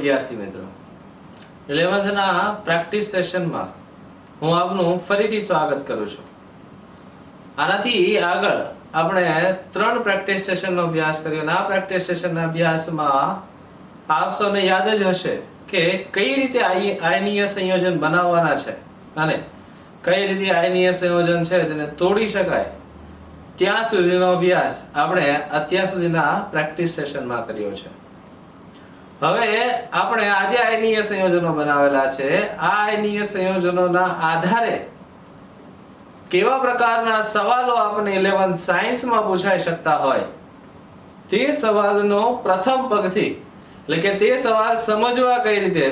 વિદ્યાર્થી મિત્રો, 11th ના પ્રેક્ટિસ સેશનમાં હું આપનું ફરીથી સ્વાગત કરું છું. આનાથી આગળ આપણે 3 પ્રેક્ટિસ સેશનનો અભ્યાસ કર્યો. આ પ્રેક્ટિસ સેશનના અભ્યાસમાં આપ સૌને યાદ જ હશે કે કઈ રીતે આયનીય સંયોજન બનાવવાના છે અને કઈ રીતે આયનીય સંયોજન છે જેને તોડી શકાય ત્યાં સુધીનો અભ્યાસ આપણે અત્યાર સુધીના પ્રેક્ટિસ સેશનમાં કર્યો છે. હવે આપણે આજે આયનીય સંયોજનો બનાવેલા છે. આ આયનીય સંયોજનોના આધારે કેવા પ્રકારના સવાલો આપણને 11th સાયન્સમાં પૂછાઈ શકતા હોય તે સવાલનો પ્રથમ પગથી એટલે કે તે સવાલ સમજવા કઈ રીતે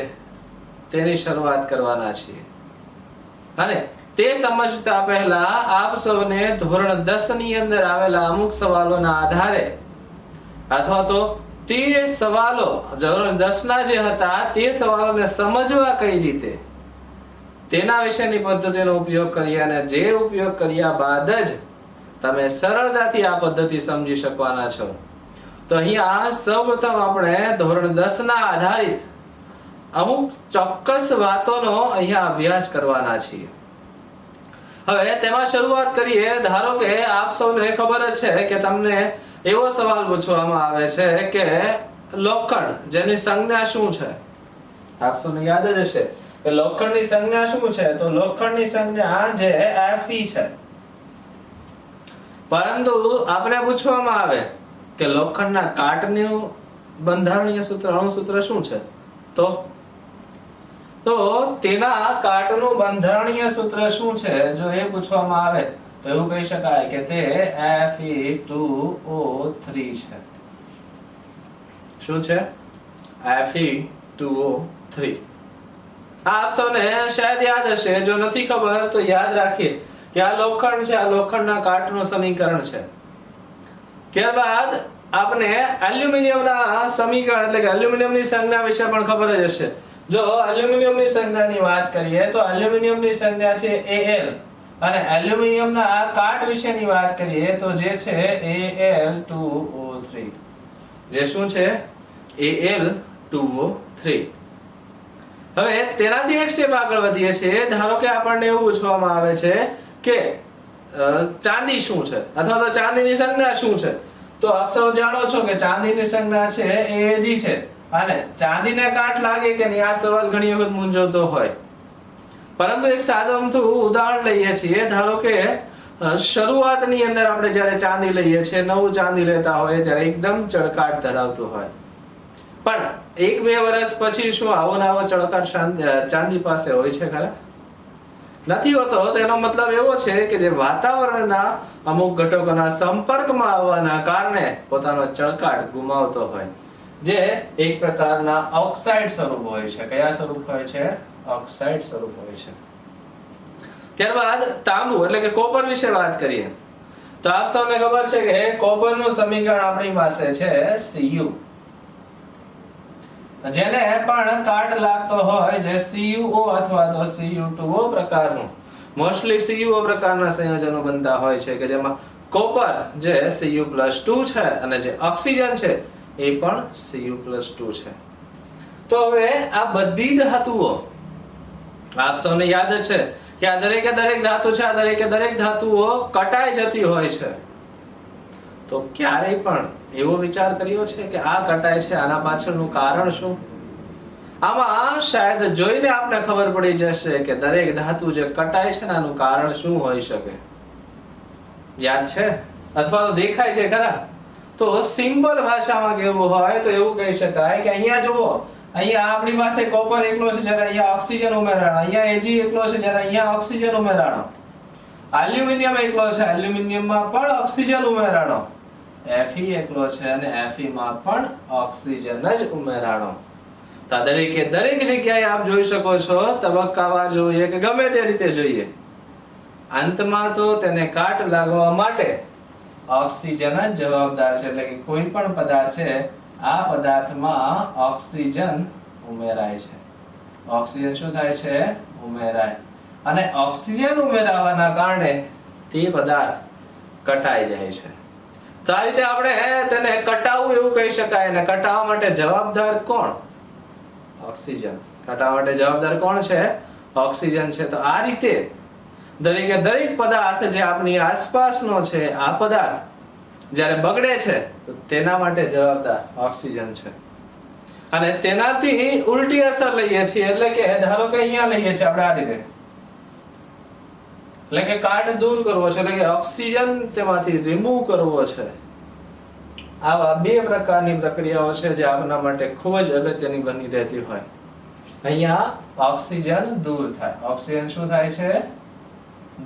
તેની શરૂઆત કરવાના છીએ. અને તે સમજતા પહેલા આપ સૌને ધોરણ 10 ની અંદર આવેલા અમુક સવાલોના આધારે અથવા તો તે સવાલો ધોરણ 10 ના જે હતા તે સવાલોને સમજવા કઈ રીતે તેના વિશેની પદ્ધતિનો ઉપયોગ કરી અને જે ઉપયોગ કર્યા બાદ જ તમે સરળતાથી આ પદ્ધતિ સમજી શકવાના છો. તો અહીંયા સૌપ્રથમ આપણે ધોરણ 10 ના આધારિત અમુક ચોક્કસ વાતોનો અહીંયા અભ્યાસ કરવાના છીએ. હવે તેમાં શરૂઆત કરીએ. ધારો કે આપ સૌને ખબર જ છે કે તમને એવો સવાલ પૂછવામાં આવે છે કે લોખંડ જેની સંજ્ઞા શું છે. આપ સૌને યાદ જ હશે કે લોખંડની સંજ્ઞા શું છે. તો લોખંડની સંજ્ઞા જે Fe છે. પરંતુ આપણે પૂછવામાં આવે કે લોખંડના કાટનું બંધારણીય સૂત્ર અણુસૂત્ર શું છે. તો તેના કાટનું બંધારણીય સૂત્ર શું છે જો એ પૂછવામાં આવે તો એવું કહી શકાય કે તે Fe2O3 છે. શું છે? Fe2O3. આપ સૌને શાયદ યાદ હશે. જો નથી ખબર તો યાદ રાખીએ કે આ લોખંડ છે. આ લોખંડના કાટનું સમીકરણ છે. ત્યારબાદ આપણે એલ્યુમિનિયમના સમીકરણ એટલે કે એલ્યુમિનિયમની સંજ્ઞા વિશે પણ ખબર જ હશે. જો એલ્યુમિનિયમની સંજ્ઞાની વાત કરીએ તો એલ્યુમિનિયમની સંજ્ઞા છે Al અને એલ્યુમિનિયમના કાટ વિશેની વાત કરીએ તો જે છે Al2O3. જે શું છે? Al2O3. હવે તેનાથી એક સ્ટેપ આગળ વધીએ છીએ. ધારો કે આપણને એવું પૂછવામાં આવે છે કે ચાંદી શું છે અથવા તો ચાંદીની સંજ્ઞા શું છે. તો આપ સૌ જાણો છો કે ચાંદીની સંજ્ઞા છે Ag છે અને ચાંદીને કાટ લાગે કે નહીં આ સવાલ ઘણી વખત મૂંઝવતો હોય. પરંતુ એક સાદું અમથું ઉદાહરણ લઈએ છીએ. ધારો કે શરૂઆતની અંદર આપણે જ્યારે ચાંદી લઈએ છીએ, નવું ચાંદી લેતા હોય ત્યારે એકદમ ચળકાટ ધરાવતું હોય. પણ 1-2 વર્ષ પછી શું આવો ને આવો ચળકાટ ચાંદી પાસે હોય છે ખરા? નથી હોતો. તેનો મતલબ એવો છે કે જે વાતાવરણના અમુક ઘટકોના સંપર્કમાં આવવાના કારણે પોતાનો ચળકાટ ગુમાવતો હોય, જે એક પ્રકારના ઓક્સાઇડ સ્વરૂપ હોય છે. કયા સ્વરૂપ હોય છે? ઓક્સાઇડ સ્વરૂપ હોય છે. ત્યારબાદ તાંબુ એટલે કે કોપર વિશે વાત કરીએ તો આપ સૌને ખબર છે કે કોપરનું સમીકરણ આપણી પાસે છે Cu. જેને પણ કાટ લાગતો હોય જે CuO અથવા તો Cu2O પ્રકારનું મોસ્ટલી CuO પ્રકારના સંયોજનો બનતા હોય છે કે જેમાં કોપર જે Cu+2 છે અને જે ઓક્સિજન છે એ પણ Cu+2 છે. તો હવે આ બધી ધાતુઓ આપ સૌને યાદ છે કે આ દરેકે દરેક ધાતુ છે. આ દરેકે દરેક ધાતુઓ કટાઈ જતી હોય છે. તો ક્યારેય પણ એવો વિચાર કર્યો છે કે આ કટાય છે આના પાછળનું કારણ શું? આમાં શાયદ જોઈને આપને ખબર પડી જશે કે દરેક ધાતુ જે કટાય છે આનું કારણ શું હોઈ શકે. યાદ છે અથવા તો દેખાય છે ખરા? તો સિમ્પલ ભાષામાં કેવું હોય તો એવું કહી શકાય કે અહીંયા જુઓ, અહીંયા આપણી પાસે કોપર એકલો છે જ્યારે અહીંયા ઓક્સિજન ઉમેરાણો, અહીંયા Ag એકલો છે જ્યારે અહીંયા ઓક્સિજન ઉમેરાણો, એલ્યુમિનિયમ એકલો છે એલ્યુમિનિયમમાં પણ ઓક્સિજન ઉમેરાણો, Fe એકલો છે અને Fe માં પણ ઓક્સિજન જ ઉમેરાણો. તો દરેકે દરેક જગ્યાએ આપ જોઈ શકો છો તબક્કાવાર જોઈએ કે ગમે તે રીતે જોઈએ, અંતમાં તો તેને કાટ લાગવા માટે ઓક્સિજન જ જવાબદાર છે. એટલે કે કોઈ પણ પદાર્થ છે આ પદાર્થમાં ઓક્સિજન ઉમેરાય છે. ઓક્સિજન શું થાય છે? ઉમેરાય. અને ઓક્સિજન ઉમેરાવાના કારણે તે પદાર્થ કટાઈ જાય છે. તો આ રીતે આપણે તેને કટાવવું એવું કહી શકાય. અને કટાવવા માટે જવાબદાર કોણ? ઓક્સિજન. ઘટાવા માટે જવાબદાર કોણ છે? ઓક્સિજન છે. તો આ રીતે દરેક પદાર્થ જે આપણી આસપાસનો છે, આ પદાર્થ જ્યારે બગડે છે તો તેના માટે જવાબદાર ઓક્સિજન છે. અને તેનાથી ઉલટી અસર લઈએ છીએ, એટલે કે ધારો કે અહીંયા લઈએ છીએ આપણે આ રીતે, એટલે કે કાટ દૂર કરવો છે, એટલે કે ઓક્સિજન તેમાંથી રિમૂવ કરવો છે. આવા બે પ્રકારની પ્રક્રિયાઓ છે જે આપણા માટે ખૂબ જ અગત્યની બની રહેતી હોય. અહીંયા ઓક્સિજન દૂર થાય. ઓક્સિજન શું થાય છે?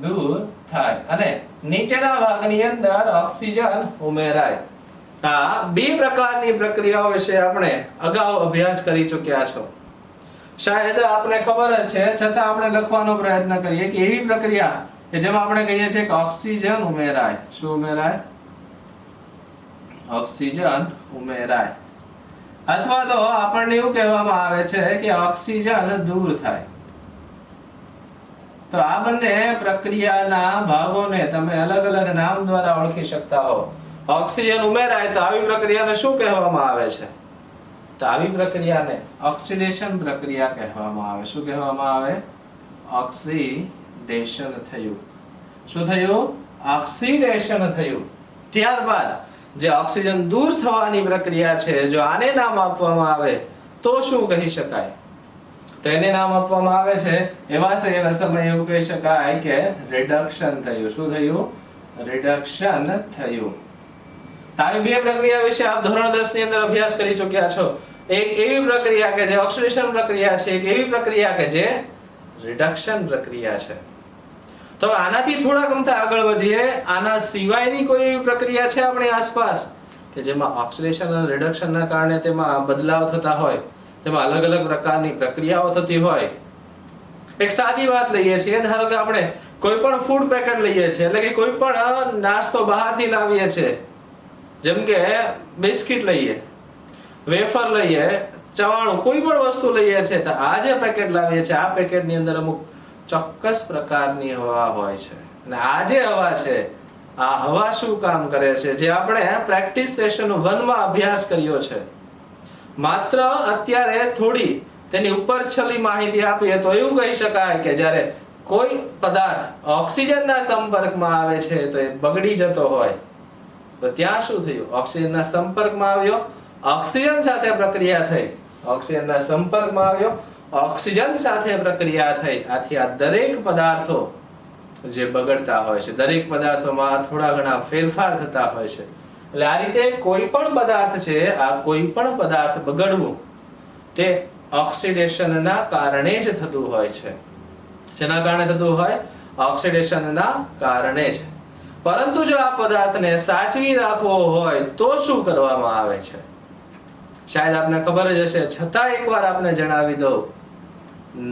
દૂર થાય. અને નીચેના ભાગની અંદર ઓક્સિજન ઉમેરાય. આ બે પ્રકારની પ્રક્રિયાઓ વિશે આપણે અગાઉ અભ્યાસ કરી ચૂક્યા છો. શાયદ આપને ખબર જ છે, છતાં આપણે લખવાનો પ્રયત્ન કરીએ કે એવી પ્રક્રિયા કે જેમાં આપણે કહીએ છીએ કે ઓક્સિજન ઉમેરાય. શું ઉમેરાય? ઓક્સિજન ઉમેરાય. અથવા તો આપણને એવું કહેવામાં આવે છે કે ઓક્સિજન દૂર થાય. તો આ બંને પ્રક્રિયાના ભાગોને તમે અલગ અલગ નામ દ્વારા ઓળખી શકતા હો. ઓક્સિજન ઉમેરાય તો આવી પ્રક્રિયાને શું કહેવામાં આવે છે? તો આવી પ્રક્રિયાને ઓક્સિડેશન પ્રક્રિયા કહેવામાં આવે. શું કહેવામાં આવે? ઓક્સિડેશન થયું. શું થયું? ઓક્સિડેશન થયું. ત્યારબાદ જે ઓક્સિજન દૂર થવાની પ્રક્રિયા છે, જો આને નામ આપવામાં આવે તો શું કહી શકાય? તો એને નામ આપવામાં આવે છે એવા સમયે એવું કહી શકાય કે રિડક્શન થયું. શું થયું? રિડક્શન થયું. આવી બે પ્રક્રિયા વિશે આપ ધોરણ 10 ની અંદર અભ્યાસ કરી ચૂક્યા છો. એક એવી પ્રક્રિયા કે જે ઓક્સિડેશન પ્રક્રિયા છે, એક એવી પ્રક્રિયા કે જે રિડક્શન પ્રક્રિયા છે. તો આનાથી થોડા ગમતા આગળ વધીએ. આના સિવાયની કોઈ એવી પ્રક્રિયા છે આપણી આસપાસ કે જેમાં ઓક્સિડેશન અને રિડક્શનના કારણે તેમાં બદલાવ થતા હોય, તેમાં અલગ અલગ પ્રકારની પ્રક્રિયાઓ થતી હોય? એક સાદી વાત લઈએ છીએ. ધારો કે આપણે કોઈ પણ ફૂડ પેકેટ લઈએ છીએ, એટલે કે કોઈ પણ નાસ્તો બહારથી લાવીએ છીએ, જેમ કે બિસ્કિટ લઈએ, વેફર લઈએ, ચવાણું, કોઈ પણ વસ્તુ લઈએ છીએ, તો આ જે પેકેટ લાવીએ છીએ, આ પેકેટની અંદર અમુક ચોક્કસ પ્રકારની હવા હોય છે. અને આ જે હવા છે, આ હવા શું કામ કરે છે, જે આપણે પ્રેક્ટિસ સેશન 1 માં અભ્યાસ કર્યો છે. માત્ર અત્યારે થોડી તેની ઉપરછલી માહિતી આપીએ તો એવું કહી શકાય કે જ્યારે કોઈ પદાર્થ ઓક્સિજનના સંપર્કમાં આવે છે તો એ બગડી જતો હોય. તો ત્યાં શું થયું? ઓક્સિજનના સંપર્કમાં આવ્યો, ઓક્સિજન સાથે પ્રક્રિયા થઈ, ઓક્સિજનના સંપર્કમાં આવ્યો, ઓક્સિજન સાથે પ્રક્રિયા થઈ. આથી આ દરેક પદાર્થો જે બગડતા હોય છે, દરેક પદાર્થોમાં થોડા ઘણા ફેરફાર થતા હોય છે. એટલે આ રીતે કોઈ પણ પદાર્થ છે, આ કોઈ પણ પદાર્થ બગડવું તે ઓક્સિડેશનના કારણે જ થતું હોય છે. જેના કારણે થતું હોય? ઓક્સિડેશનના કારણે જ. પરંતુ જો આ પદાર્થને સાચવી રાખવો હોય તો શું કરવામાં આવે છે? શાયદ આપને ખબર જ હશે, છતાં એકવાર આપને જણાવી દઉં.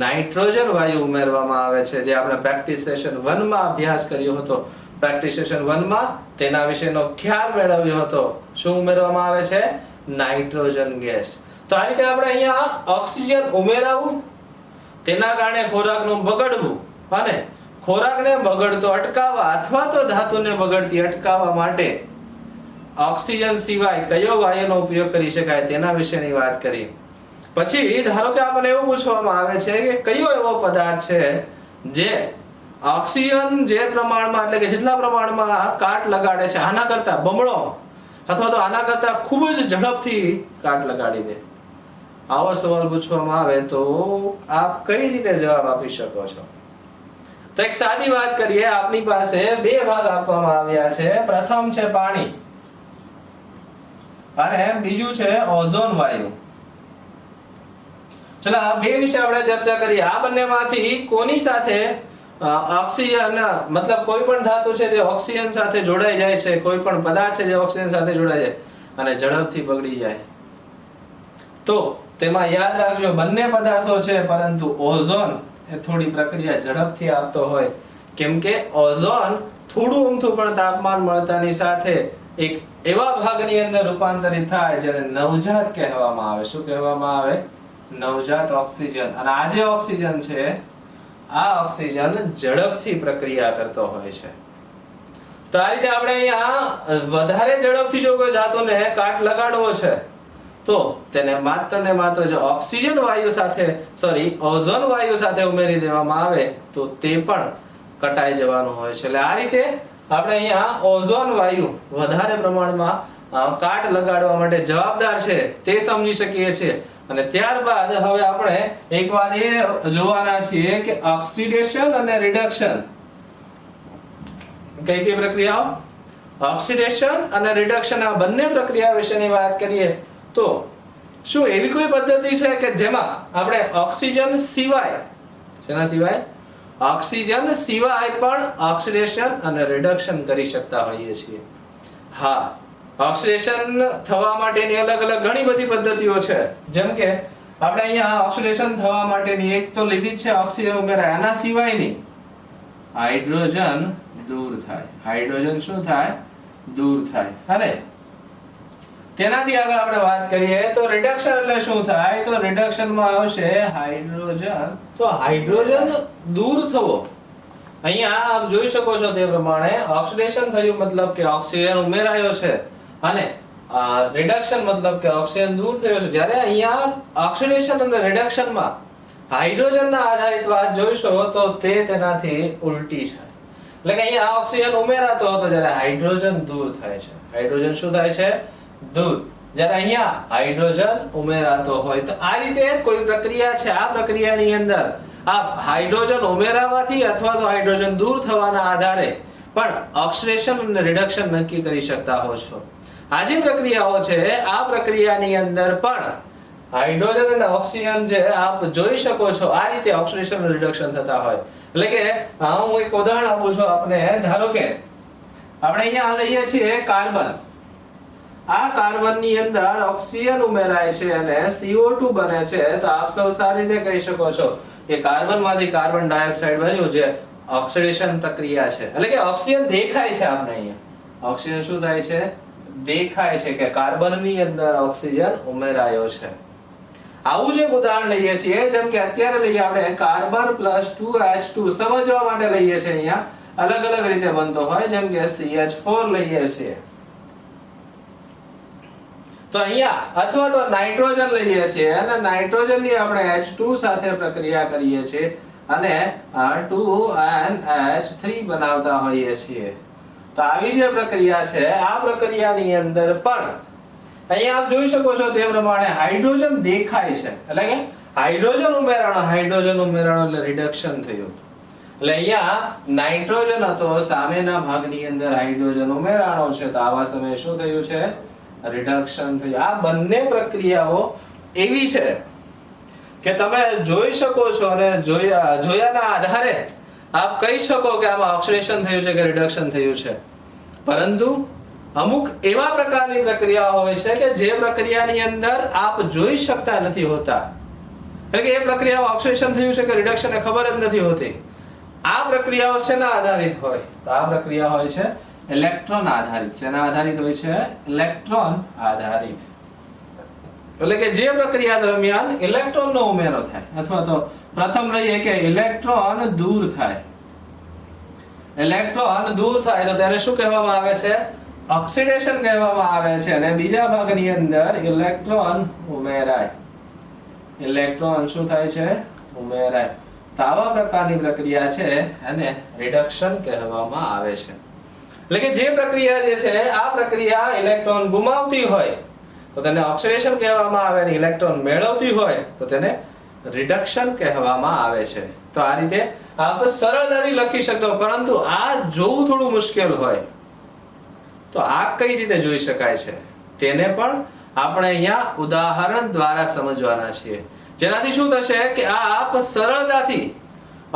નાઇટ્રોજન વાયુ ઉમેરવામાં આવે છે, જે આપણે પ્રેક્ટિસ સેશન 1 માં અભ્યાસ કર્યો હતો. પ્રેક્ટિસ સેશન 1 માં તેના વિશેનો ખ્યાલ મેળવ્યો હતો. શું ઉમેરવામાં આવે છે? Nitrogen gas. તો આ રીતે આપણે અહીંયા ઓક્સિજન ઉમેરાવું, તેના કારણે ખોરાકનું બગડવું, અને ખોરાકને બગડતો અટકાવવા અથવા તો ધાતુને બગડતી અટકાવવા માટે ઓક્સિજન સિવાય કયો વાયુનો ઉપયોગ કરી શકાય તેના વિશેની વાત કરી. પછી ધારો કે આપણને એવું પૂછવામાં આવે છે કે કયો એવો પદાર્થ છે જે ઓક્સિજન જે પ્રમાણમાં, એટલે કે જેટલા પ્રમાણમાં કાટ લગાડે છે, આના કરતા બમણો અથવા તો આના કરતા ખૂબ જ ઝડપથી કાટ લગાડી દે? આવો સવાલ પૂછવામાં આવે તો આપ કઈ રીતે જવાબ આપી શકો છો? તો એક સાદી વાત કરીએ. આપની પાસે બે ભાગ આપવામાં આવ્યા છે. પ્રથમ છે પાણી અને બીજું છે ઓઝોન વાયુ. ચલો આ બે વિશે આપણે ચર્ચા કરીએ. આ બંનેમાંથી કોની સાથે ઓક્સિજન, મતલબ કોઈ પણ ધાતુ છે જે ઓક્સિજન સાથે જોડાઈ જાય છે, કોઈ પણ પદાર્થ છે જે ઓક્સિજન સાથે જોડાઈ જાય અને ઝડપથી બગડી જાય, તો તેમાં યાદ રાખજો બંને પદાર્થો છે, પરંતુ ઓઝોન એ થોડી પ્રક્રિયા ઝડપથી આપતો હોય. કેમ કે ઓઝોન થોડું અમથું પણ તાપમાન મળતાની સાથે એક એવા ભાગની અંદર રૂપાંતરિત થાય જેને નવજાત કહેવામાં આવે. શું કહેવામાં આવે? નવજાત ઓક્સિજન. અને આ જે ઓક્સિજન છે, આ ઓક્સિજન ઝડપથી પ્રક્રિયા કરતો હોય છે. તો આ રીતે આપણે અહીંયા વધારે ઝડપથી જો કોઈ ધાતુને કાટ લગાડવો છે તો તેને માત્ર ને માત્ર જો ઓક્સિજન વાયુ સાથે ઓઝોન વાયુ સાથે ઉમેરી દેવામાં આવે તો તે પણ કટાઈ જવાનું હોય છે. એટલે આ રીતે આપણે અહીંયા ઓઝોન વાયુ વધારે પ્રમાણમાં કાટ લગાડવા માટે જવાબદાર છે તે સમજી શકીએ છીએ. અને ત્યારબાદ હવે આપણે એક વાત એ જોવાના છીએ કે ઓક્સિડેશન અને રિડક્શન કઈ પ્રક્રિયાઓ, ઓક્સિડેશન અને રિડક્શન આ બંને પ્રક્રિયા વિશેની વાત કરીએ તો શું એવી કોઈ પદ્ધતિ છે કે જેમાં આપણે ઓક્સિજન સિવાય, શેના સિવાય, ઓક્સિજન સિવાય પણ ઓક્સિડેશન અને રિડક્શન કરી શકતા હોઈએ છીએ? હા, ઓક્સિડેશન થવા માટેની અલગ અલગ ઘણી બધી પદ્ધતિઓ છે. જેમ કે આપણે અહીંયા ઓક્સિડેશન થવા માટેની એક તો લીધી જ છે, ઓક્સિજન ઉમેરાય. આના સિવાયની હાઇડ્રોજન દૂર થાય. હાઇડ્રોજન શું થાય? દૂર થાય. અને તેનાથી આગળ આપણે વાત કરીએ તો રિડક્શન એટલે શું થાય? તો રિડક્શન માં આવશે હાઇડ્રોજન. તો હાઇડ્રોજન દૂર થવો, અહીંયા આપ જોઈ શકો છો તે પ્રમાણે ઓક્સિડેશન થયું મતલબ કે ઓક્સિજન ઉમેરાયો છે અને રિડક્શન મતલબ કે ઓક્સિજન દૂર થયો છે. જ્યારે અહીંયા ઓક્સિડેશન અને રિડક્શનમાં હાઇડ્રોજનના આધારિત વાત જોઈશો તો તે તેનાથી ઉલટી છે. એટલે કે અહીંયા ઓક્સિજન ઉમેરાતો હતો જ્યારે હાઇડ્રોજન દૂર થાય છે. હાઇડ્રોજન શું થાય છે? દૂર. જ્યારે અહીંયા હાઇડ્રોજન ઉમેરાતો હોય તો આ રીતે કોઈ પ્રક્રિયા છે. આ પ્રક્રિયાની અંદર આપ હાઇડ્રોજન ઉમેરાવાથી અથવા તો હાઇડ્રોજન દૂર થવાના આધારે પણ ઓક્સિડેશન અને રિડક્શન નક્કી કરી શકતા હો છો. આ જે પ્રક્રિયાઓ છે આ પ્રક્રિયાની અંદર પણ હાઇડ્રોજન અને ઓક્સિજન જે આપ જોઈ શકો છો આ રીતે ઓક્સિડેશન અને રિડક્શન થતા હોય. એટલે કે હું એક ઉદાહરણ આપું છું આપને. ધારો કે આપણે અહીંયા લઈએ છીએ કાર્બન. આ કાર્બન ની અંદર ઓક્સિજન ઉમેરાય છે અને CO2 બને છે. તો આપ સૌ સારી રીતે કહી શકો છો કે કાર્બન માંથી કાર્બન ડાયોક્સાઇડ બન્યું જે ઓક્સિડેશન પ્રક્રિયા છે. એટલે કે ઓક્સિજન દેખાય છે આપણે અહીંયા. ઓક્સિજન શું થાય છે? દેખાય છે કે કાર્બન ની અંદર ઓક્સિજન ઉમેરાયો છે. આવું જ એક ઉદાહરણ લઈએ છીએ. જેમ કે અત્યારે લઈએ આપણે કાર્બન +2H2 સમજવા માટે લઈએ છીએ. અહીંયા અલગ અલગ રીતે બનતો હોય. જેમ કે CH4 લઈએ છીએ તો અહીંયા અથવા તો નાઇટ્રોજન લઈએ છીએ અને નાઇટ્રોજન ની આપણે H2 સાથે પ્રક્રિયા કરીએ છીએ અને 2NH3 બનાવતા હોઈએ છીએ. તો આવી જે પ્રક્રિયા છે આ પ્રક્રિયાની અંદર પણ અહીંયા આપ જોઈ શકો છો તે પ્રમાણે હાઇડ્રોજન દેખાય છે. એટલે કે હાઇડ્રોજન ઉમેરાણો એટલે રિડક્શન થયું. એટલે અહીંયા નાઇટ્રોજન હતો, સામેના ભાગની અંદર હાઇડ્રોજન ઉમેરાણો છે તો આવા સમયે શું થયું છે? રિડક્શન થયું. આ બંને પ્રક્રિયાઓ એવી છે કે તમે જોઈ શકો છો અને જોયાના આધારે આપ કહી શકો કે આમાં ઓક્સિડેશન થયું છે કે રિડક્શન થયું છે. પરંતુ અમુક એવા પ્રકારની પ્રક્રિયાઓ હોય છે કે જે પ્રક્રિયાની અંદર આપ જોઈ શકતા નથી હોતા. એટલે કે એ પ્રક્રિયામાં ઓક્સિડેશન થયું છે કે રિડક્શન એ ખબર જ નથી હોતી. આ પ્રક્રિયાઓ શેના આધારિત હોય? તો આ પ્રક્રિયા હોય છે ઇલેક્ટ્રોન આધારિત. શેના આધારિત હોય છે? ઇલેક્ટ્રોન આધારિત. એટલે કે જે પ્રક્રિયા દરમિયાન ઇલેક્ટ્રોનનો ઉમેરો થાય અથવા તો પ્રથમ લઈએ કે ઇલેક્ટ્રોન દૂર થાય. ઇલેક્ટ્રોન દૂર થાય તો તેને શું કહેવામાં આવે છે? ઓક્સિડેશન કહેવામાં આવે છે. અને બીજા ભાગની અંદર ઇલેક્ટ્રોન ઉમેરાય. ઇલેક્ટ્રોન શું થાય છે? ઉમેરાય. તો આવા પ્રકારની પ્રક્રિયા છે અને રિડક્શન કહેવામાં આવે છે. એટલે કે જે પ્રક્રિયા જે છે આ પ્રક્રિયા ઇલેક્ટ્રોન ગુમાવતી હોય તો તેને ઓક્સિડેશન કહેવામાં આવે અને ઇલેક્ટ્રોન મેળવતી હોય તો તેને રિડક્શન કહેવામાં આવે છે. તો આ રીતે આપ સરળતાથી લખી શકો. પરંતુ આ જોવું થોડું મુશ્કેલ હોય તો આ કઈ રીતે જોઈ શકાય છે તેને પણ આપણે અહીંયા ઉદાહરણ દ્વારા સમજવાના છીએ. જેનાથી શું થશે કે આપ સરળતાથી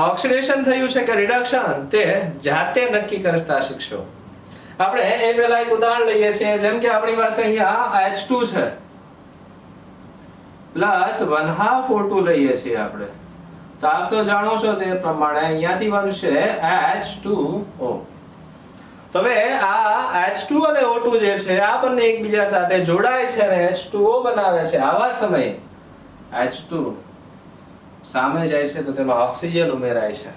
ઓક્સિડેશન થયું છે કે રિડક્શન તે જાતે નક્કી કરતા શીખશો. આપણે એ પહેલા એક ઉદાહરણ લઈએ છીએ. જેમ કે આપણી પાસે અહીંયા H2 છે પ્લસ 1/2 O2 લઈએ છીએ આપણે. તો આપ સૌ જાણો છો તે પ્રમાણે અહીંયાથી બનશે H2O. તો હવે આ H2 અને O2 જે છે આ બંને એકબીજા સાથે જોડાય છે અને H2O બનાવે છે. આવા સમયે H2 સામે જાય છે તો તેમાં ઓક્સિજન ઉમેરાય છે.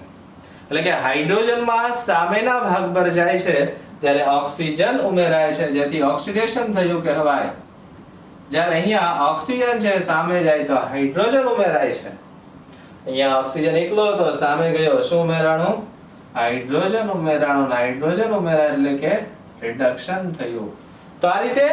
એટલે કે હાઇડ્રોજન માં સામેના ભાગ પર જાય છે ત્યારે ઓક્સિજન ઉમેરાય છે જેથી ઓક્સિડેશન થયું કહેવાય. જ્યારે અહીંયા ઓક્સિજન છે સામે જાય તો હાઇડ્રોજન ઉમેરાય છે. અહીંયા ઓક્સિજન એકલો હતો, સામે ગયો, શું ઉમેરાણું? હાઇડ્રોજન ઉમેરાણું. હાઇડ્રોજન ઉમેરાય એટલે કે રિડક્શન થયું. તો આ રીતે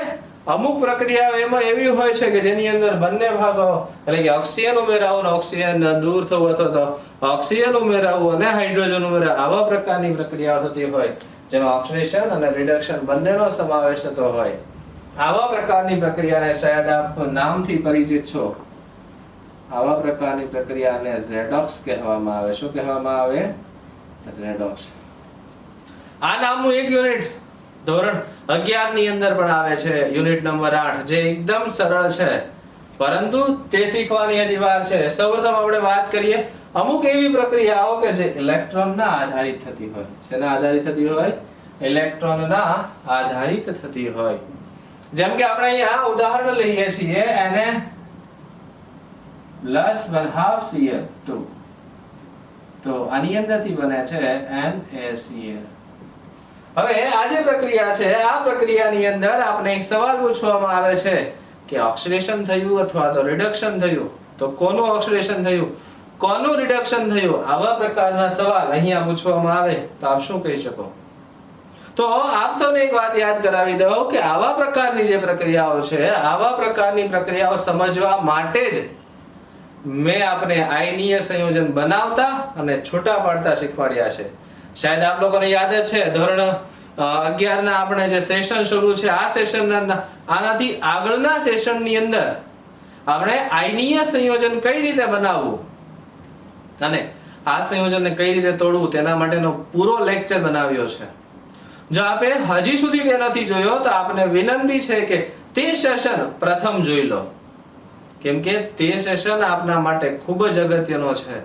અમુક પ્રક્રિયાઓ એમાં એવી હોય છે કે જેની અંદર બંને ભાગો એટલે કે ઓક્સિજન ઉમેરાવું અને ઓક્સિજન દૂર થવું અથવા તો ઓક્સિજન ઉમેરાવું અને હાઇડ્રોજન ઉમેરાવું આવા પ્રકારની પ્રક્રિયાઓ થતી હોય જેમાં ઓક્સિડેશન અને રિડક્શન બંનેનો સમાવેશ થતો હોય. આવા પ્રકારની પ્રક્રિયાને શાયદ આપ નામથી પરિચિત છો. આવા પ્રકારની પ્રક્રિયાને રેડોક્સ કહેવામાં આવે. શું કહેવામાં આવે? રેડોક્સ. આ નામનું એક યુનિટ ધોરણ 11 ની અંદર પણ આવે છે, યુનિટ નંબર 8, જે એકદમ સરળ છે પરંતુ તે શીખવાની હજી વાર છે. સૌપ્રથમ આપણે વાત કરીએ અમુક એવી પ્રક્રિયાઓ કે જે ઇલેક્ટ્રોનના આધારિત થતી હોય. શેના આધારિત થતી હોય? ઇલેક્ટ્રોનના આધારિત થતી હોય. જેમ કે આપણે અહીંયા ઉદાહરણ લઈએ છીએ Na+1/2Cl2. તો આની અંદરથી બને છે NaCl. હવે આ જે પ્રક્રિયા છે આ પ્રક્રિયાની અંદર આપણે એક સવાલ પૂછવામાં આવે છે કે ઓક્સિડેશન થયું અથવા તો રિડક્શન થયું, તો કોનું ઓક્સિડેશન થયું, કોનું રિડક્શન થયું, આવા પ્રકારના સવાલ અહીંયા પૂછવામાં આવે તો આપ શું કહી શકો? તો આપ સૌને એક વાત યાદ કરાવી દઉં કે આવા પ્રકારની જે પ્રક્રિયાઓ છે, આવા પ્રકારની પ્રક્રિયાઓ સમજવા માટે જ મેં આપને આયનીય સંયોજન બનાવતા અને છૂટા પાડતા શીખવાડ્યા છે. શાયદ આપ લોકોને યાદ જ છે ધોરણ 11 ના આપણે જે સેશન શરૂ છે આ સેશન આનાથી આગળના સેશનની અંદર આપણે આયનીય સંયોજન કઈ રીતે બનાવવું અને આ સંયોજનને કઈ રીતે તોડવું તેના માટેનો પૂરો લેક્ચર બનાવ્યો છે. જો આપે હજી સુધી તે નથી જોયો તો આપને વિનંતી છે કે તે સેશન પ્રથમ જોઈ લો, કેમ કે તે સેશન આપના માટે ખૂબ જ અગત્યનો છે.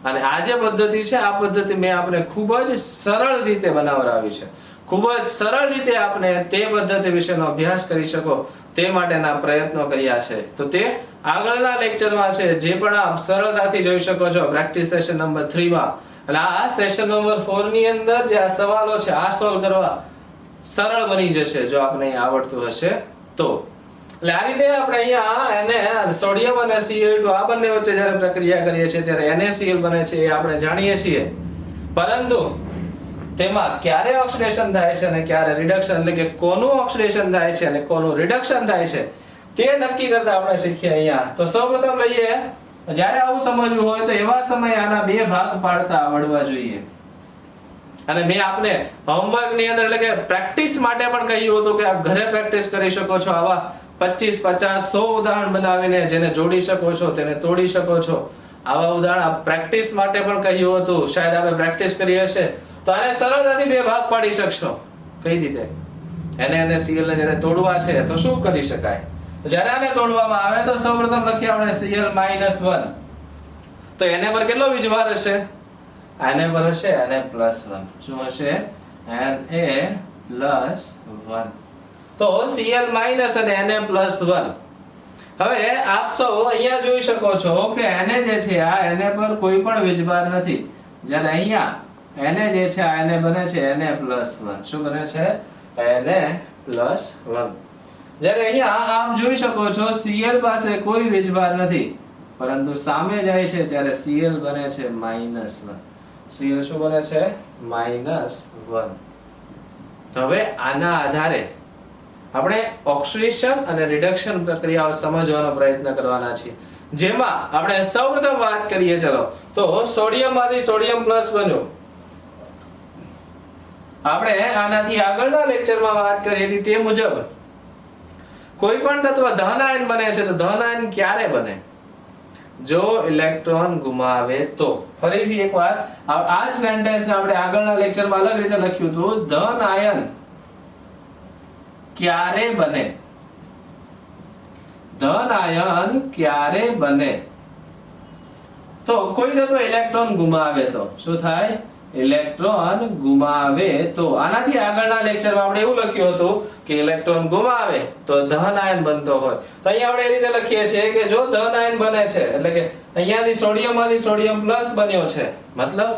અને આ જે પદ્ધતિ છે આ પદ્ધતિ મેં આપને ખૂબ જ સરળ રીતે બનાવરાવી છે. ખૂબ જ સરળ રીતે આપને તે પદ્ધતિ વિશેનો અભ્યાસ કરી શકો તે માટેના પ્રયત્નો કર્યા છે. તો તે આગળના લેક્ચરમાં છે, જે પણ આપ સરળતાથી જોઈ શકો છો પ્રેક્ટિસ સેશન નંબર 3 માં. અને આ સેશન નંબર 4 ની અંદર જે આ સવાલો છે આ સોલ્વ કરવા સરળ બની જશે જો આપને આવડતું હશે તો. એટલે આ રીતે આપણે અહીંયા સોડિયમ અને Cl2 આ બંને વચ્ચે જ્યારે પ્રક્રિયા કરીએ છીએ ત્યારે NaCl બને છે એ આપણે જાણીએ છીએ, પરંતુ તેમાં ક્યારે ઓક્સિડેશન થાય છે અને ક્યારે રિડક્શન એટલે કે કોનું ઓક્સિડેશન થાય છે અને કોનું રિડક્શન થાય છે તે નક્કી કરતા આપણે શીખીએ અહીંયા. તો સૌપ્રથમ લઈએ, જ્યારે આવું સમજવું હોય તો એવા સમયે આના બે ભાગ પાડતા આવડવા જોઈએ. અને મેં આપને હોમવર્ક ની અંદર એટલે કે પ્રેક્ટિસ માટે પણ કહ્યું હતું કે આપ ઘરે પ્રેક્ટિસ કરી શકો છો. આવા 25, 50, 100 ઉદાહરણ બનાવીને જેને જોડી શકો છો તેને તોડી શકો છો. આવા ઉદાહરણ પ્રેક્ટિસ માટે પણ કહ્યું હતું. શાયદ આપણે પ્રેક્ટિસ કરી હશે તો આને સરળતાથી બે ભાગ પાડી શકશો. કઈ રીતે? Na અને Cl ને જ્યારે તોડવા છે તો શું કરી શકાય? તો જ્યારે આને તોડવામાં આવે તો સૌપ્રથમ લખીએ આપણે Cl-1. તો Na પર કેટલો વીજભાર હશે? Na પર હશે Na+1. શું હશે? Na+1. તો Cl- અને Na+1. હવે આપ સૌ અહીંયા જોઈ શકો છો કે Na જે છે આ Na પર કોઈ પણ વીજભાર નથી. જ્યારે અહીંયા Na જે છે આ Na બને છે Na+1. શું બને છે? Na+1. જ્યારે અહીંયા આપ જોઈ શકો છો Cl પાસે કોઈ વીજભાર નથી, પરંતુ સામે જાય છે ત્યારે Cl બને છે -1. Cl શું બને છે? -1. તો હવે આના આધારે આપણે ઓક્સિડેશન અને રિડક્શન પ્રક્રિયાઓ સમજવાનો પ્રયત્ન કરવાના છીએ, જેમાં આપણે સૌપ્રથમ વાત કરીએ. ચલો, તો સોડિયમમાંથી સોડિયમ પ્લસ બન્યું. આપણે આનાથી આગળના લેક્ચરમાં વાત કરી હતી તે મુજબ કોઈ પણ તત્વ ધન આયન બને છે તો ધન આયન ક્યારે બને? જો ઇલેક્ટ્રોન ગુમાવે તો. ફરીથી એકવાર આ જ સેન્ટેન્સને આપણે આગળના લેક્ચરમાં અલગ રીતે લખ્યું હતું. ધન આયન ક્યારે બને? ધન આયન ક્યારે બને? તો કોઈ તત્વ ઇલેક્ટ્રોન ગુમાવે તો શું થાય? ઇલેક્ટ્રોન ગુમાવે તો. આનાથી આગળના લેક્ચરમાં આપણે એવું લખ્યું હતું કે ઇલેક્ટ્રોન ગુમાવે તો ધન આયન બનતો હોય. તો અહીંયા આપણે એ રીતે લખીએ છીએ કે જો ધન આયન બને છે એટલે કે અહીંયાથી સોડિયમમાંથી સોડિયમ પ્લસ બન્યો છે, મતલબ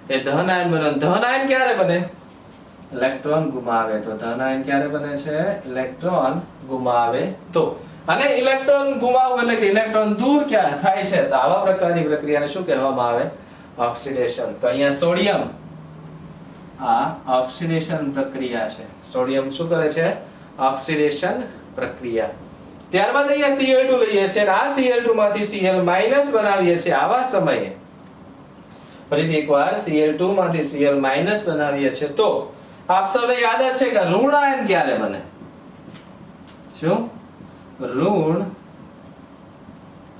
એ ધન આયન બન્યો. ધન આયન ક્યારે બને? ઇલેક્ટ્રોન ગુમાવે તો. ધન આયન ક્યારે બને છે? ઇલેક્ટ્રોન ગુમાવે તો. અને ઇલેક્ટ્રોન ગુમાવવું એટલે કે ઇલેક્ટ્રોન દૂર ક્યાં થાય છે તો આવા પ્રકારની પ્રક્રિયાને શું કહેવામાં આવે ઓક્સિડેશન તો અહીંયા સોડિયમ આ ઓક્સિડેશન પ્રક્રિયા છે સોડિયમ શું કરે છે ઓક્સિડેશન પ્રક્રિયા ત્યારબાદ અહીંયા Cl2 લઈએ છીએ અને આ Cl2 માંથી Cl- બનાવીએ છીએ આવા સમયે ફરીથી એકવાર Cl2 માંથી Cl- બનાવીએ છીએ તો આપ સૌને યાદ જ છે કે ઋણ આયન ક્યારે બને શું ઋણ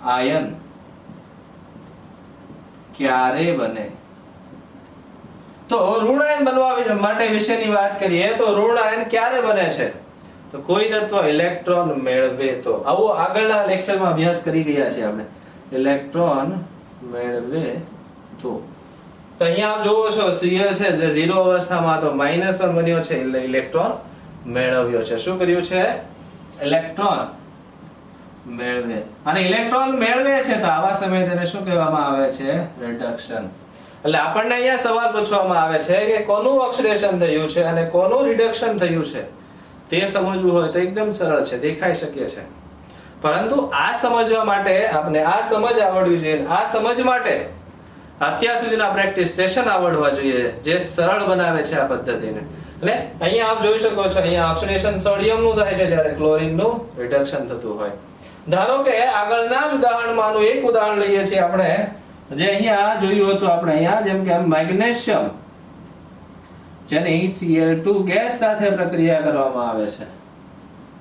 આયન ક્યારે બને તો ઋણ આયન બનવા માટે વિશેની વાત કરીએ તો ઋણ આયન ક્યારે બને છે તો કોઈ તત્વ ઇલેક્ટ્રોન મેળવે તો આવો આગળના લેક્ચરમાં અભ્યાસ કરી ગયા છે આપણે ઇલેક્ટ્રોન મેળવે તો અહીંયા આપ જોવો છો Cl છે જે 0 અવસ્થામાં તો -1 બન્યો છે એટલે ઇલેક્ટ્રોન મેળવ્યો છે શું કર્યું છે ઇલેક્ટ્રોન મેળવે અને ઇલેક્ટ્રોન મેળવે છે તો આવા સમયે તેને શું કહેવામાં આવે છે રિડક્શન એટલે આપણને અહીંયા સવાલ પૂછવામાં આવે છે કે કોનું ઓક્સિડેશન થયું છે અને કોનું રિડક્શન થયું છે તે સમજવું હોય તો એકદમ સરળ છે દેખાઈ શકે છે પરંતુ આ સમજવા માટે આપણે આ સમજ આવડવી જોઈએ આ સમજ માટે અત્યાર સુધીના પ્રેક્ટિસ સેશન આવડવા જોઈએ જે સરળ બનાવે છે આ પદ્ધતિને એટલે અહીંયા આપ જોઈ શકો છો અહીંયા ઓક્સિડેશન સોડિયમ નું થાય છે જ્યારે ક્લોરીન નું રિડક્શન થતું હોય ધારો કે આગળના જ ઉદાહરણમાંનું એક ઉદાહરણ લઈએ છીએ આપણે જે અહીંયા જોયું હતું આપણે અહીંયા જેમ કે મેગ્નેશિયમ જેની Cl2 ગેસ સાથે પ્રક્રિયા કરવામાં આવે છે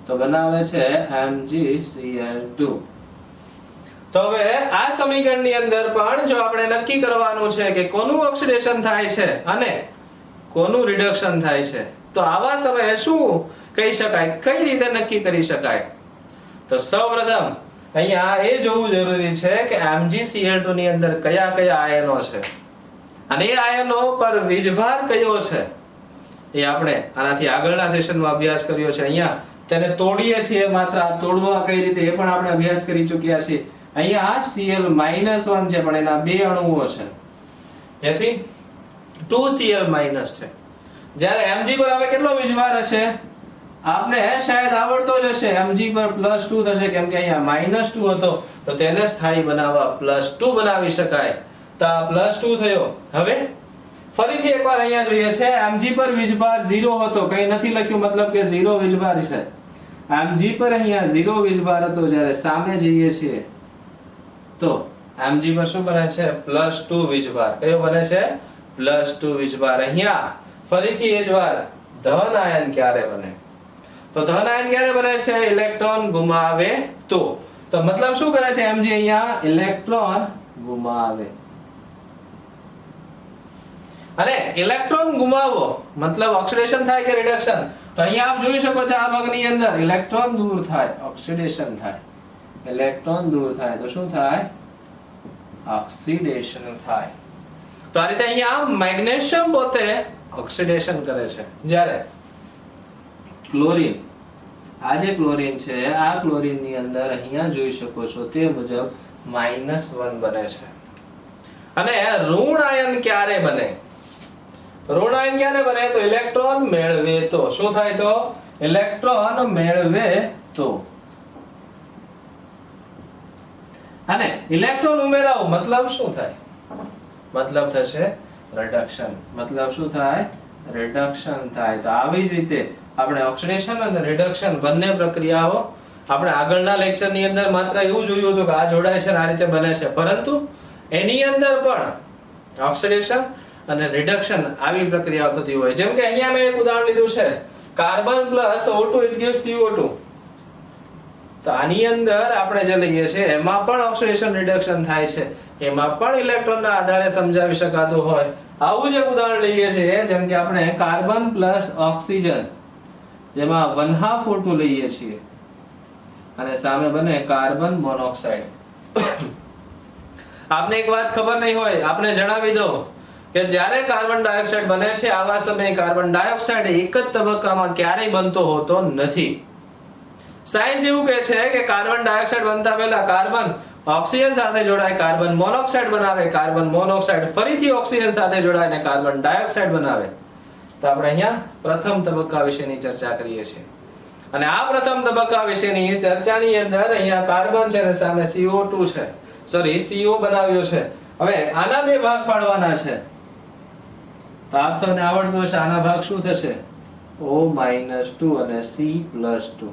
તો બનાવે છે MgCl2 તો હવે આ સમીકરણની અંદર પણ જો આપણે નક્કી કરવાનું છે કે કોનું ઓક્સિડેશન થાય છે અને કોનું રિડક્શન થાય છે તો આવા સમયે શું કહી શકાય કઈ રીતે નક્કી કરી શકાય તો સૌપ્રથમ અહીંયા એ જોવું જરૂરી છે કે MgCl2 ની અંદર કયા કયા આયનો છે અને એ આયનો પર વીજભાર કયો છે એ આપણે આનાથી આગળના સેશનમાં અભ્યાસ કર્યો છે અહીંયા તેને તોડીએ છીએ માત્ર આ તોડવા કઈ રીતે એ પણ આપણે અભ્યાસ કરી ચૂક્યા છીએ અહીંયા Cl- છે પણ એના બે અણુઓ છે જેથી 2Cl- છે જ્યારે Mg પર હવે કેટલો વીજભાર હશે આપને શાયદ આવડતો જ હશે Mg પર +2 થશે કેમ કે અહીંયા -2 હતો તો તેને સ્થાયી બનાવવા +2 બનાવી શકાય તો આ +2 થયો હવે ફરીથી એકવાર અહીંયા જોઈએ છે Mg પર વીજભાર 0 હતો કંઈ નથી લખ્યું મતલબ કે 0 વીજભાર છે Mg પર અહીંયા 0 વીજભાર હતો જ્યારે સામે જઈએ છીએ તો Mg પર શું બને છે +2 વીજભાર કયો બને છે +2 વીજભાર અહીંયા ફરીથી એ જ વાત ધન આયન ક્યારે બને તો ધન આયન ક્યારે બને છે ઇલેક્ટ્રોન ગુમાવે તો મતલબ શું કરે છે Mg અહીંયા ઇલેક્ટ્રોન ગુમાવે અને ઇલેક્ટ્રોન ગુમાવવો મતલબ ઓક્સિડેશન થાય કે રિડક્શન તો અહીંયા આપ જોઈ શકો છો આ ભાગની અંદર ઇલેક્ટ્રોન દૂર થાય ઓક્સિડેશન થાય ઇલેક્ટ્રોન દૂર થાય તો શું થાય ઓક્સિડેશન થાય તો આ રીતે અહીંયા મેગ્નેશિયમ પોતે ઓક્સિડેશન કરે છે જ્યારે ક્લોરીન આ જે ક્લોરીન છે આ ક્લોરીન ની અંદર અહીંયા જોઈ શકો છો તે મુજબ -1 બને છે અને ઋણ આયન ક્યારે બને ઋણ આયન ક્યારે બને તો ઇલેક્ટ્રોન મેળવે તો શું થાય તો ઇલેક્ટ્રોન મેળવે તો અને ઇલેક્ટ્રોન ઉમેરાવો મતલબ શું થાય મતલબ થશે રિડક્શન મતલબ શું થાય રિડક્શન થાય તો આવી જ રીતે આપણે ઓક્સિડેશન અને રિડક્શન બંને પ્રક્રિયાઓ આપણે આગળના લેક્ચરની અંદર માત્ર એવું જોયું હતું કે આ જોડાય છે અને આ રીતે બને છે પરંતુ એની અંદર પણ ઓક્સિડેશન અને રિડક્શન આવી પ્રક્રિયાઓ થતી હોય જેમ કે અહીંયા મેં એક ઉદાહરણ લીધું છે carbon +O2 it gives CO2 તો આની અંદર આપણે જે લઈએ છીએ એમાં પણ ઓક્સિડેશન રિડક્શન થાય છે એમાં પણ ઇલેક્ટ્રોનના આધારે સમજાવી શકાતું હોય આવું જ એક ઉદાહરણ લઈએ છીએ જેમ કે આપણે કાર્બન + ઓક્સિજન જેમાં 1/2 O2 લઈએ છીએ અને સામે બને કાર્બન મોનોક્સાઇડ આપને એક વાત ખબર નહીં હોય આપને જણાવી દો કે જ્યારે કાર્બન ડાયોક્સાઇડ બને છે આવા સમયે કાર્બન ડાયોક્સાઇડ એક જ તબક્કામાં ક્યારેય બનતો હોતો નથી સાયન્સ એવું કહે છે કે કાર્બન ડાયોક્સાઇડ બનતા પહેલા કાર્બન ઓક્સિજન સાથે જોડાય કાર્બન મોનોક્સાઇડ બનાવે કાર્બન મોનોક્સાઇડ ફરીથી ઓક્સિજન સાથે જોડાય અને કાર્બન ડાયોક્સાઇડ બનાવે તો આપણે અહીંયા પ્રથમ તબક્કા વિશેની ચર્ચા કરીએ છીએ અને આ પ્રથમ તબક્કા વિશેની ચર્ચાની અંદર અહીંયા કાર્બન છે અને સામે CO2 છે, સોરી CO બનાવ્યો છે. હવે આના બે ભાગ પાડવાના છે, તો આપ સૌને આવડતું હશે આના ભાગ શું થશે? O-2 અને C+2.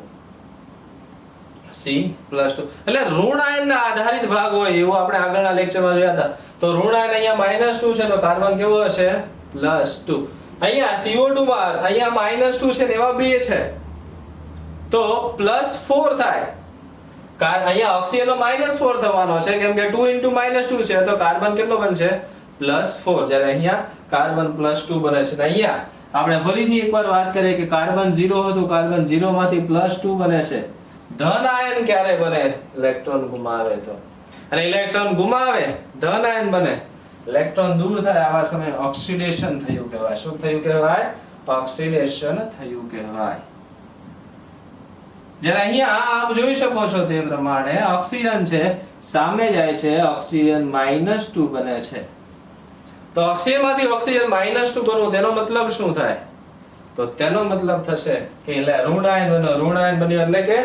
C+2 એટલે ઋણ આયનના આધારિત ભાગ હોય એવું આપણે આગળના લેક્ચરમાં જોયા હતા. તો ઋણ આયન અહીંયા -2 છે તો કાર્બન કેવો હશે? +2. અહીંયા CO2 માં અહીંયા -2 છે ને એવા બે છે તો +4 થાય. અહીંયા ઓક્સિજનનો -4 થવાનો છે કેમ કે 2 * -2 છે તો કાર્બન કેટલો બનશે? +4. જ્યારે અહીંયા કાર્બન +2 બને છે. અહીંયા આપણે ફરીથી એકવાર વાત કરીએ કે કાર્બન 0 હતું, કાર્બન 0 માંથી +2 બને છે. ધન આયન ક્યારે બને? ઇલેક્ટ્રોન ગુમાવે તો. અને ઇલેક્ટ્રોન ગુમાવે ધન આયન બને, ઇલેક્ટ્રોન દૂર થાય આવા સમયે ઓક્સિડેશન થયું કહેવાય. શું થયું કહેવાય? ઓક્સિડેશન થયું કહેવાય. જ્યારે અહીંયા આપ જોઈ શકો છો તે પ્રમાણે ઓક્સિજન છે સામે જાય છે, ઓક્સિજન -2 બને છે. તો ઓક્સિજન માંથી ઓક્સિજન -2 બનવું તેનો મતલબ શું થાય? તો તેનો મતલબ થશે કે ઋણ આયન બન્યો. ઋણ આયન બન્યો એટલે કે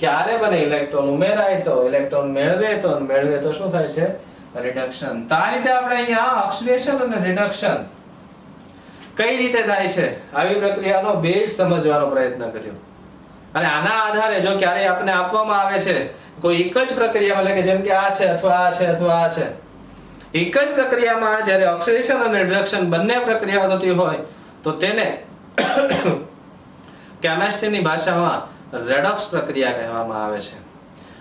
ક્યારે બને? ઇલેક્ટ્રોન ઉમેરાય તો, ઇલેક્ટ્રોન મેળવે તો શું થાય છે? રિડક્શન. તો આ રીતે આપણે અહીંયા ઓક્સિડેશન અને રિડક્શન કઈ રીતે થાય છે આવી પ્રક્રિયાનો બેઝ સમજવાનો પ્રયત્ન કર્યો. અને આના આધારે જો ક્યારે આપણે આપવામાં આવે છે કોઈ એક જ પ્રક્રિયામાં, એટલે કે જેમ કે આ છે અથવા આ છે અથવા આ છે, એક જ પ્રક્રિયામાં જ્યારે ઓક્સિડેશન અને રિડક્શન બંને પ્રક્રિયા થતી હોય તો તેને કેમિસ્ટ્રીની ભાષામાં રેડોક્સ પ્રક્રિયા કહેવામાં આવે છે.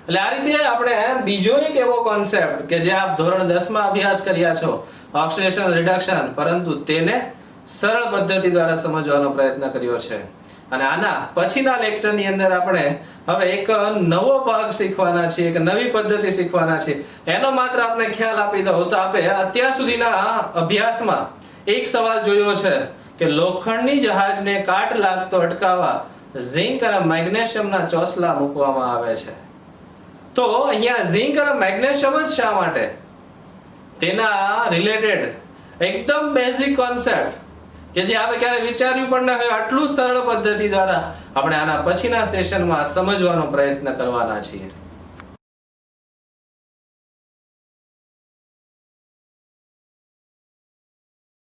એટલે આ રીતે આપણે બીજો એક એવો કોન્સેપ્ટ કે જે આપ ધોરણ 10 માં અભ્યાસ કર્યા છો, ઓક્સિડેશન રિડક્શન, પરંતુ તેને સરળ પદ્ધતિ દ્વારા સમજવાનો પ્રયત્ન કર્યો છે. અને આના પછીના લેક્ચરની અંદર આપણે હવે એક નવો ભાગ શીખવાના છીએ, એક નવી પદ્ધતિ શીખવાના છીએ. એનો માત્ર આપણે ખ્યાલ આપી દઉં તો આપણે અત્યાર સુધીના અભ્યાસમાં એક સવાલ જોયો છે કે લોખંડની જહાજને કાટ લાગતો અટકાવવા ઝિંક અને મેગ્નેશિયમના ચોસલા મૂકવામાં આવે છે. તો અહીંયા ઝિંક અને મેગ્નેશિયમ જ શા માટે? તેના રિલેટેડ એકદમ બેઝિક કોન્સેપ્ટ કે જે આપણે ક્યારે વિચાર્યું પણ ન હોય, આટલું સરળ પદ્ધતિ દ્વારા આપણે આના પછીના સેશનમાં સમજવાનો પ્રયત્ન કરવાના છીએ.